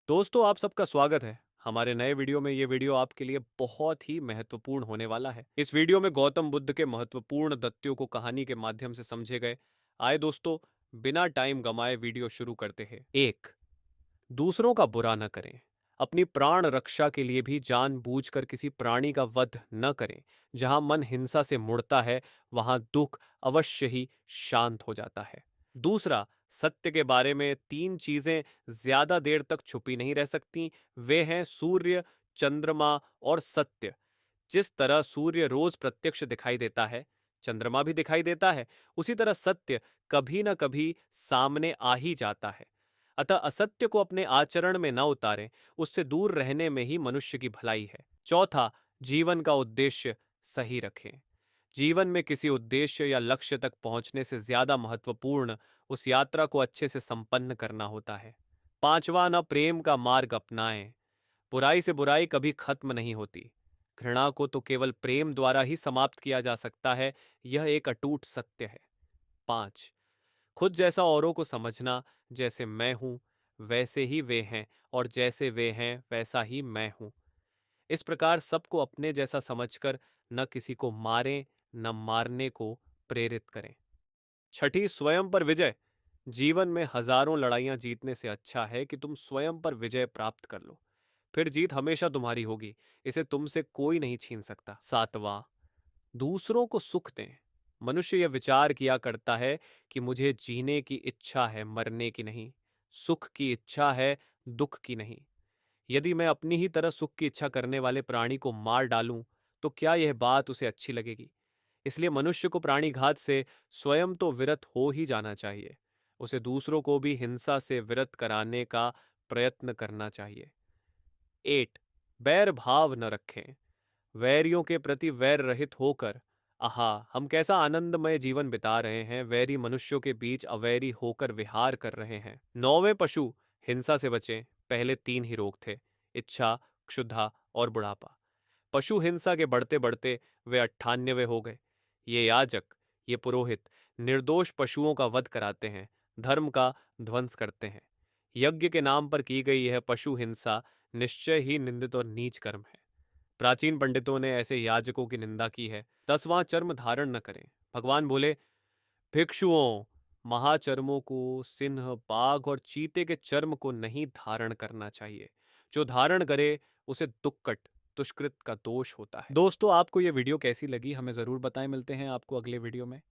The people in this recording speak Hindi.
दोस्तों, आप सबका स्वागत है हमारे नए वीडियो में। ये वीडियो आपके लिए बहुत ही महत्वपूर्ण होने वाला है। इस वीडियो में गौतम बुद्ध के महत्वपूर्ण दत्तियों को कहानी के माध्यम से समझे गए। आए दोस्तों, बिना टाइम गमाए वीडियो शुरू करते हैं। एक, दूसरों का बुरा न करें। अपनी प्राण रक्षा के लिए भी जानबूझकर किसी प्राणी का वध न करें। जहां मन हिंसा से मुड़ता है, वहां दुख अवश्य ही शांत हो जाता है। दूसरा, सत्य के बारे में तीन चीजें ज्यादा देर तक छुपी नहीं रह सकती। वे हैं सूर्य, चंद्रमा और सत्य। जिस तरह सूर्य रोज प्रत्यक्ष दिखाई देता है, चंद्रमा भी दिखाई देता है, उसी तरह सत्य कभी न कभी सामने आ ही जाता है। अतः असत्य को अपने आचरण में न उतारें। उससे दूर रहने में ही मनुष्य की भलाई है। चौथा, जीवन का उद्देश्य सही रखें। जीवन में किसी उद्देश्य या लक्ष्य तक पहुंचने से ज्यादा महत्वपूर्ण उस यात्रा को अच्छे से संपन्न करना होता है। पांचवा, न प्रेम का मार्ग अपनाएं। बुराई से बुराई कभी खत्म नहीं होती। घृणा को तो केवल प्रेम द्वारा ही समाप्त किया जा सकता है। यह एक अटूट सत्य है। पांच, खुद जैसा औरों को समझना। जैसे मैं हूं वैसे ही वे हैं, और जैसे वे हैं वैसा ही मैं हूं। इस प्रकार सबको अपने जैसा समझकर न किसी को मारें, न मारने को प्रेरित करें। छठी, स्वयं पर विजय। जीवन में हजारों लड़ाइयां जीतने से अच्छा है कि तुम स्वयं पर विजय प्राप्त कर लो। फिर जीत हमेशा तुम्हारी होगी। इसे तुमसे कोई नहीं छीन सकता। सातवां, दूसरों को सुख दें। मनुष्य यह विचार किया करता है कि मुझे जीने की इच्छा है, मरने की नहीं। सुख की इच्छा है, दुख की नहीं। यदि मैं अपनी ही तरह सुख की इच्छा करने वाले प्राणी को मार डालूं, तो क्या यह बात उसे अच्छी लगेगी? इसलिए मनुष्य को प्राणीघात से स्वयं तो विरत हो ही जाना चाहिए। उसे दूसरों को भी हिंसा से विरत कराने का प्रयत्न करना चाहिए। 8, बैर भाव न रखें। वैरियों के प्रति वैर रहित होकर, आहा हम कैसा आनंदमय जीवन बिता रहे हैं, वैरी मनुष्यों के बीच अवैरी होकर विहार कर रहे हैं। नौवें, पशु, हिंसा से बचें। पहले तीन ही रोग थे, इच्छा, क्षुधा और बुढ़ापा। पशु हिंसा के बढ़ते बढ़ते वे 98वें हो गए। ये याजक, ये पुरोहित निर्दोष पशुओं का वध कराते हैं, धर्म का ध्वंस करते हैं। यज्ञ के नाम पर की गई यह पशु हिंसा निश्चय ही निंदित और नीच कर्म है। प्राचीन पंडितों ने ऐसे याजकों की निंदा की है। 10वां, चर्म धारण न करें। भगवान बोले, भिक्षुओं, महाचर्मों को, सिंह, बाघ और चीते के चर्म को नहीं धारण करना चाहिए। जो धारण करे उसे दुक्कट दुष्कृत का दोष होता है। दोस्तों, आपको ये वीडियो कैसी लगी हमें जरूर बताएं। मिलते हैं आपको अगले वीडियो में।